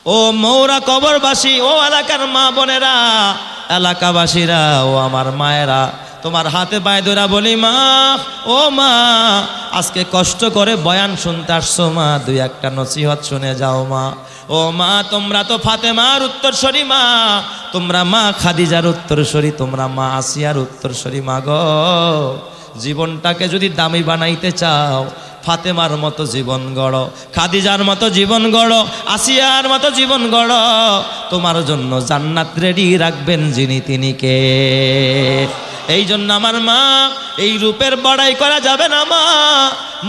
ও মৌরা কবরবাসী, ও এলাকার মা বোনেরা, এলাকাবাসীরা, ও আমার মায়েরা, তোমার হাতে পায়ে ধরা বলি মা, ও মা, আজকে কষ্ট করে বয়ান শুনতে আসছো মা, দুই একটা নসিহত শুনে যাও মা। ও মা, তোমরা তো ফাতেমার উত্তরসূরি মা, তোমরা মা খাদিজার উত্তরসূরি, তোমরা মা আসিয়ার উত্তরসূরি মা গো। জীবনটাকে যদি দামি বানাইতে চাও, ফাতেমার মতো জীবন গড়ো, খাদিজার মতো জীবন গড়ো, আসিয়ার মতো জীবন গড়ো। তোমার জন্য জান্নাত রেডি রাখবেন যিনি, তিনি কে? এই জন্য আমার মা, এই রূপের বড়াই করা যাবে না মা।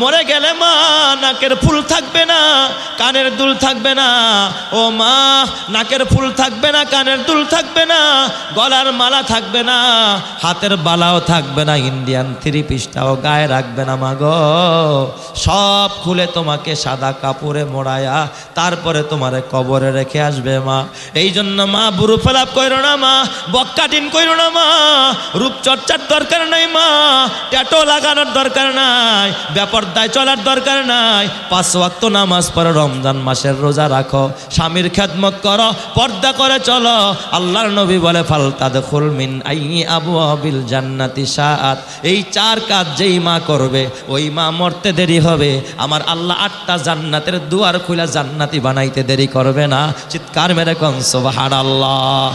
মরে গেলে মা নাকের ফুল থাকবে না, কানের দুল থাকবে না। ও মা, নাকের ফুল থাকবে না, কানের দুল থাকবে না, গলার মালা থাকবে না, হাতের বালাও থাকবে না, ইন্ডিয়ান থ্রি পিসটাও গায়ে রাখবে না মা গো। সব খুলে তোমাকে সাদা কাপড়ে মোড়ায়া তারপরে তোমারে কবরে রেখে আসবে মা। এই জন্য মা, বুড়ো ফেলাপ কইরো না মা, বক্কাটিন কইরো না মা, রূপচর্চার দরকার নাই মা, ট্যাটো লাগানোর দরকার নাই, ব্যাপারদায় চলার দরকার নাই। 5 ওয়াক্ত নামাজ পড়ো, রমজান মাসের রোজা রাখো, স্বামীর খেদমত করো, পর্দা করে চলো। আল্লাহর নবী বলে ফালতাদখুল মিন আইয়ি আবওয়াবিল জান্নাতি শাআত। এই 4 কাজ যেই মা করবে, ওই মা মরতে দেরি হবে, আমার আল্লাহ 8টা জান্নাতের দুয়ার খুলে জান্নাতি বানাইতে দেরি করবে না। চিৎকার মেরে কোন সুবহানাল্লাহ।